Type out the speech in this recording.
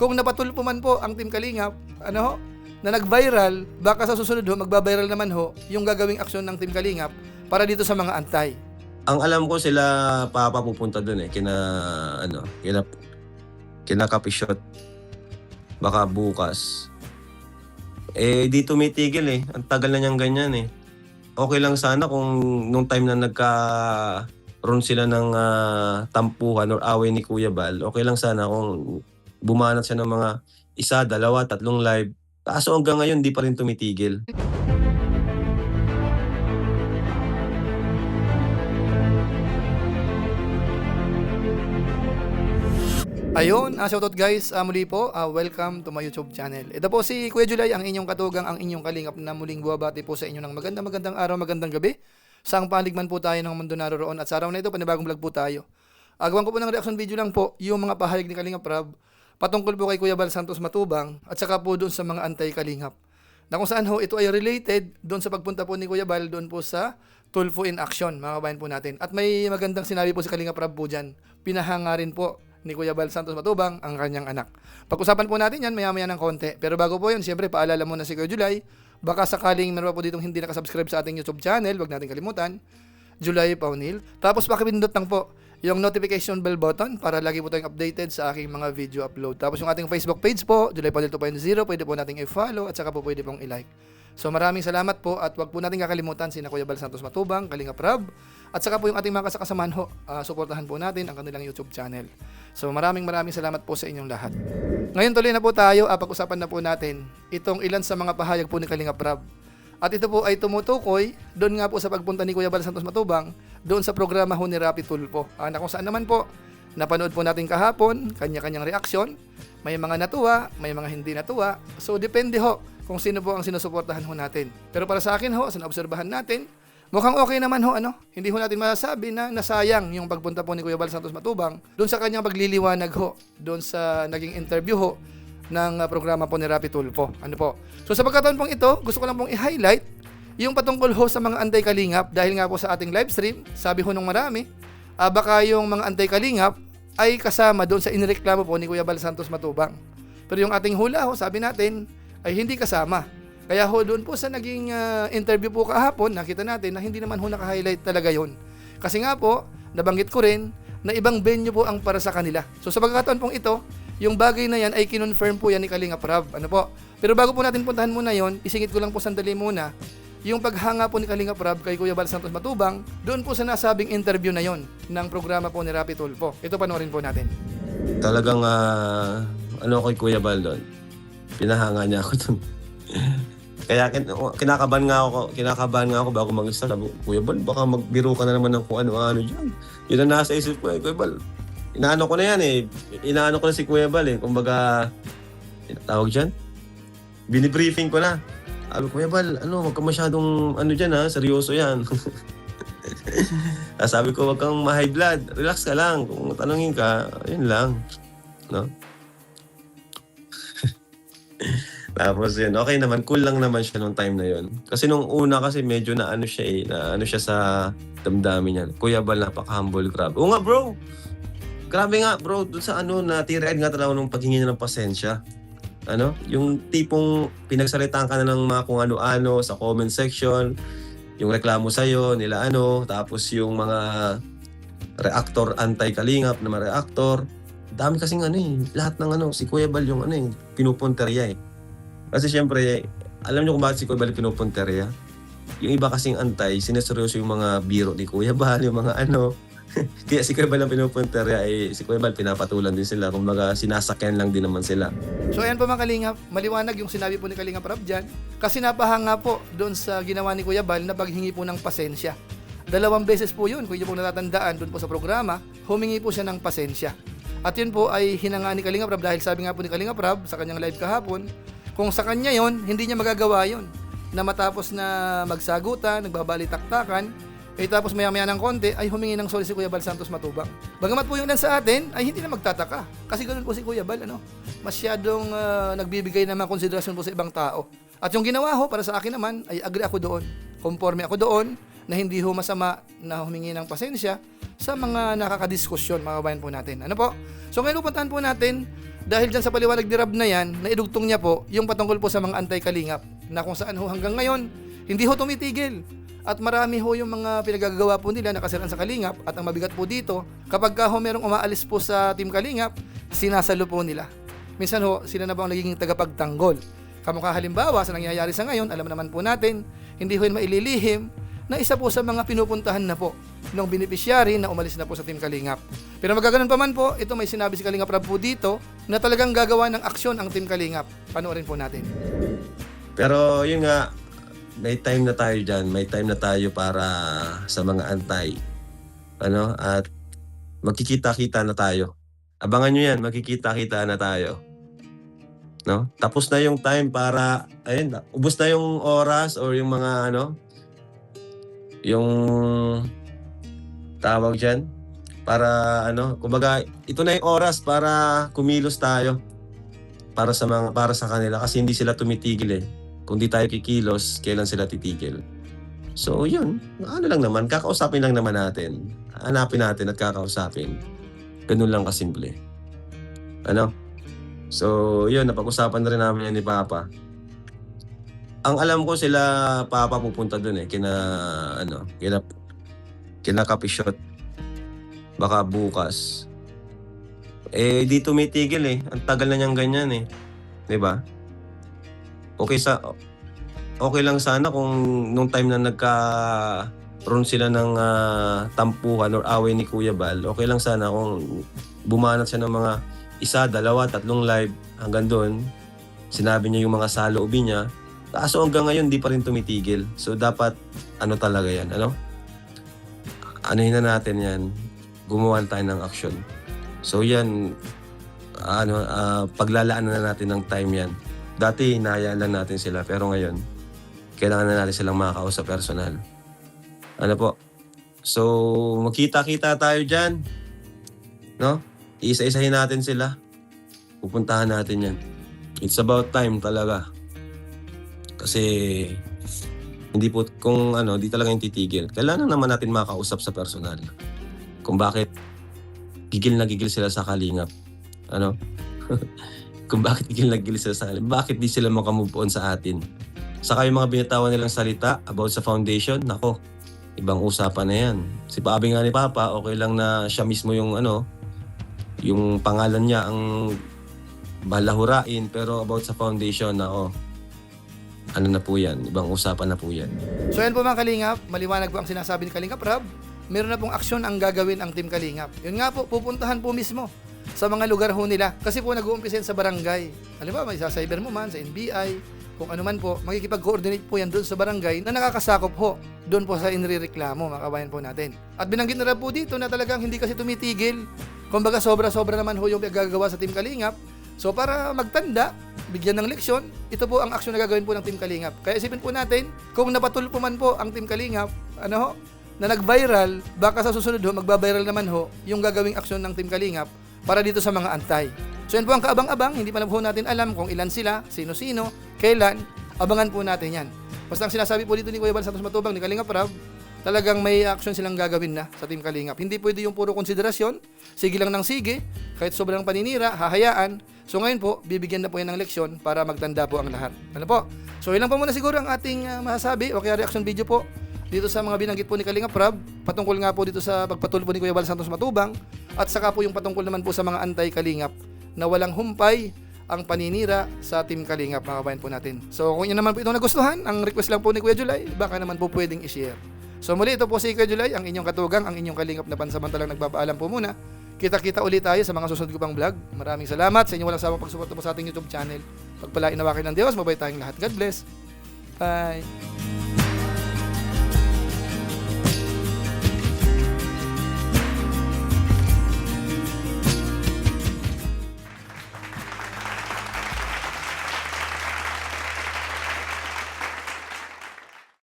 kung napatulpo man po ang Team Kalingap, ano ho, na nag-viral, baka sa susunod ho, magba-viral naman ho yung gagawing aksyon ng Team Kalingap para dito sa mga antay. Ang alam ko sila pupunta doon kina Kapishot. Baka bukas. Di tumitigil Ang tagal na niyang ganyan Okay lang sana kung nung time na nagkaroon sila ng tampuhan or away ni Kuya Bal, okay lang sana kung bumanat siya ng mga 1, 2, 3 live. Kaso hanggang ngayon di pa rin tumitigil. Ayun, shoutout guys, muli po, welcome to my YouTube channel. Ito po si Kuya Julay, ang inyong katugang, ang inyong kalingap na muling buwabati po sa inyo ng magandang araw, magandang gabi. Saang paligman po tayo ng mundo naroroon at sa araw na ito, panibagong vlog po tayo. Agawan ko po ng reaction video lang po, yung mga pahayag ni Kalingap Rab, patungkol po kay Kuya Bal Santos Matubang at saka po doon sa mga anti-Kalingap. Na kung saan ho, ito ay related doon sa pagpunta po ni Kuya Bal doon po sa Tulfo in Action, mga kabayan po natin. At may magandang sinabi po si Kalingap Rab po dyan, pinahanga rin po ni Kuya Bal Santos Matubang ang kanyang anak. Pag-usapan po natin yan maya-maya ng konti. Pero bago po yun, siyempre paalala muna si Kuya Julay, baka sakaling meron pa po ditong hindi nakasubscribe sa ating YouTube channel, wag natin kalimutan, Julay Paunil. Tapos pakipindot lang po yung notification bell button para lagi po tayong updated sa aking mga video upload. Tapos yung ating Facebook page po, Julay Paunil 2.0, pwede po nating i-follow at saka po pwede pong i-like. So maraming salamat po at wag po natin kakalimutan sina Kuya Bal Santos Matubang, Kalingap Rab, at saka po yung ating mga kasakasamahan ho, suportahan po natin ang kanilang YouTube channel. So maraming salamat po sa inyong lahat. Ngayon tuloy na po tayo, pag-usapan na po natin itong ilan sa mga pahayag po ni Kalingap Rab. At ito po ay tumutukoy doon nga po sa pagpunta ni Kuya Bal Santos Matubang doon sa programa ho ni Rapi Tulfo. Na kung saan naman po, napanood po natin kahapon, kanya-kanyang reaksyon. May mga natuwa, may mga hindi natuwa. So depende ho kung sino po ang sinusuportahan ho natin. Pero para sa akin ho, sa naobserbahan natin, mukhang okay naman ho, Hindi ho natin masasabi na nasayang yung pagpunta po ni Kuya Bal Santos Matubang doon sa kanyang pagliliwanag ho, doon sa naging interview ho ng programa po ni Rapi Tulfo. Ano po? So sa pagkataon pong ito, gusto ko lang pong i-highlight yung patungkol ho sa mga anti-Kalingap dahil nga po sa ating live stream, sabi ho nung marami, baka yung mga anti-Kalingap ay kasama doon sa inireklamo po ni Kuya Bal Santos Matubang. Pero yung ating hula ho, sabi natin, ay hindi kasama. Kaya ho doon po sa naging interview po kahapon, nakita natin na hindi naman ho naka-highlight talaga yon. Kasi nga po, nabanggit ko rin na ibang venue po ang para sa kanila. So sa pagkakataon pong ito, yung bagay na yan ay kinonfirm po yan ni Kalingap Rab. Ano po? Pero bago po natin puntahan muna yon, isingit ko lang po sandali muna yung paghanga po ni Kalingap Rab kay Kuya Bal Santos Matubang doon po sa nasabing interview na yon ng programa po ni Rapi Tulfo. Ito panoorin po natin. Talagang kay Kuya Bal doon. Pinahanga niya ako doon. Kaya kinakabahan nga ako bago mag-start. Sabi ko, Kuya Bal, baka magbiro ka na naman ng kung ano-ano dyan. Yun ang nasa isip ko Kuya Bal. Inaano ko na yan Inaano ko na si Kuya Bal Kumbaga, tawag dyan? Binibriefing ko na. Sabi ko, Kuya Bal, wag ka masyadong dyan seryoso yan. Sabi ko, wag kang ma-high blood. Relax ka lang. Kung tanungin ka, yun lang. No? Tapos yun, okay naman, cool lang naman siya nung time na yun. Kasi nung una kasi medyo na siya sa damdamin niya. Kuya Bal, napaka-humble, grabe. Oo nga bro, grabe nga bro, dun sa natiraid nga talaga nung paghingi niya ng pasensya. Yung tipong pinagsalitaan ka na ng mga kung ano-ano sa comment section, yung reklamo sa'yo, nila tapos yung mga reactor, anti-Kalingap na mga reactor. Dami kasing lahat ng si Kuya Bal yung pinupunterya Kasi syempre, alam niyo kung bakit si Kuya Bal pinupunterya? Yung iba kasing antay, sineseryoso yung mga biro ni Kuya Bal, yung mga Kaya si Kuya Bal ang pinupunterya, si Kuya Bal pinapatulan din sila. Kumbaga, sinasakyan lang din naman sila. So ayan po mga Kalingap, maliwanag yung sinabi po ni Kalingap Rab dyan. Kasi napahanga po doon sa ginawa ni Kuya Bal na paghingi po ng pasensya. 2 beses po yun, kung hindi po natatandaan doon po sa programa, humingi po siya ng pasensya. At yun po ay hinanga ni Kalingap Rab dahil sabi nga po ni Kalingap Rab sa kanyang live kahapon, kung sa kanya yon, hindi niya magagawa yon. Na matapos na magsagutan, nagbabalitaktakan, tapos maya-maya ng konti ay humingi ng sorry si Kuya Bal Santos Matubang. Bagamat po yung sa atin ay hindi na magtataka. Kasi ganoon po si Kuya Bal, masyadong nagbibigay naman konsiderasyon po sa ibang tao. At yung ginawa ho para sa akin naman ay agree ako doon. Conforme ako doon na hindi ho masama na humingi ng pasensya sa mga nakakadiskusyon, mga kabayan po natin. Ano po? So ngayon pupuntahan po natin, dahil dyan sa paliwanag ni Rab na yan, naidugtong niya po yung patungkol po sa mga anti-kalingap, na kung saan ho hanggang ngayon, hindi ho tumitigil. At marami ho yung mga pinagagawa po nila nakasiraan sa Kalingap. At ang mabigat po dito, kapag ka ho merong umaalis po sa Team Kalingap, sinasalo po nila. Minsan ho, sila na ba ang nagiging tagapagtanggol? Kamukha halimbawa sa nangyayari sa ngayon, alam naman po natin, hindi ho yun maililihim na isa po sa mga pinupuntahan na po ng beneficiary na umalis na po sa Team Kalingap. Pero magaganon pa man po, ito may sinabi si Kalingap Rab po dito na talagang gagawa ng aksyon ang Team Kalingap. Panoorin po natin. Pero yun nga, may time na tayo dyan. May time na tayo para sa mga antay. At magkikita-kita na tayo. Abangan nyo yan, magkikita-kita na tayo. No? Tapos na yung time para, ayun, ubos na yung oras or yung mga yung tawag dyan. Para kumbaga, ito na yung oras para kumilos tayo. Para sa kanila kasi hindi sila tumitigil eh. Kung di tayo kikilos, kailan sila titigil? So, yun. Lang naman. Kakausapin lang naman natin. Hanapin natin at kakausapin. Ganun lang kasimple. So, yun. Napag-usapan na rin namin yan ni Papa. Ang alam ko sila, Papa, pupunta dun eh. Kina Kapishot. Baka bukas. Di tumitigil eh. Ang tagal na niyang ganyan eh. Diba? Okay lang sana kung nung time na nagkaroon sila ng tampuhan or away ni Kuya Bal, okay lang sana kung bumanat siya ng mga 1, 2, 3 live hanggang doon. Sinabi niya yung mga saloobin niya. Kaso hanggang ngayon di pa rin tumitigil. So dapat talaga yan, anuhin na natin yan. Gumawa tayo ng action. So yan, paglalaan na natin ng time yan. Dati, hinahayaan lang natin sila. Pero ngayon, kailangan na natin silang makakausap personal. Po? So, magkita-kita tayo dyan. No? Iisa-isahin natin sila. Pupuntahan natin yan. It's about time talaga. Kasi, hindi po, kung di talaga yung titigil. Kailangan naman natin makakausap sa personal. Kung bakit gigil na gigil sila sa Kalingap. Kung bakit gigil sila sa atin. Bakit di sila makamove on sa atin. Saka yung mga binitawan nilang salita about sa foundation, nako, ibang usapan na yan. Si Pabi nga ni Papa, okay lang na siya mismo yung yung pangalan niya ang balahurain, pero about sa foundation na na po yan, ibang usapan na po yan. So yan po mga Kalingap, maliwanag po ang sinasabi ni Kalingap Rab. Meron na pong aksyon ang gagawin ang Team Kalingap. Yun nga po, pupuntahan po mismo sa mga lugar ho nila. Kasi po nag-uumpisa yan sa barangay. Alam ba, may sa cyber mo man, sa NBI, kung ano man po, makikipag-coordinate po yan doon sa barangay na nakakasakop ho doon po sa inrireklamo, mga kabayan po natin. At binanggit na po dito na talagang hindi kasi tumitigil. Kumbaga sobra-sobra naman ho yung gagawa sa Team Kalingap. So para magtanda, bigyan ng leksyon, ito po ang aksyon na gagawin po ng Team Kalingap. Kaya isipin po natin, kung napatulpo man po ang Team Kalingap, na nag-viral, baka sa susunod ho, magba-viral naman ho yung gagawing aksyon ng Team Kalingap para dito sa mga antay. So yan po ang kaabang-abang, hindi pa na po natin alam kung ilan sila, sino-sino, kailan, abangan po natin yan. Basta ang sinasabi po dito ni Kuya Bal Santos Matubang, ni Kalingap Rab, talagang may action silang gagawin na sa Team Kalingap. Hindi pwede yung puro konsiderasyon, sige lang ng sige, kahit sobrang paninira, hahayaan. So ngayon po, bibigyan na po yan ng leksyon para magtanda po ang lahat. Po? So ilang pa muna siguro ang ating masasabi o kaya reaction video po dito sa mga binanggit po ni Kalingap Rab, patungkol nga po dito sa pagpatulpo ni Kuya Bal Santos Matubang, at saka po yung patungkol naman po sa mga anti-Kalingap na walang humpay ang paninira sa Team Kalingap, mga kabayan po natin. So kung yun naman po itong nagustuhan, ang request lang po ni Kuya Julay, baka naman po pwedeng i-share. So muli, ito po si Kuya Julay, ang inyong katugang, ang inyong Kalingap na pansamantalang nagpapaalam po muna. Kita-kita ulit tayo sa mga susunod ko pang vlog. Maraming salamat sa inyong walang sawang pagsuporta po sa ating YouTube channel. Pagpalain nawa kayo ng Diyos, mabay tayong lahat. God bless. Bye.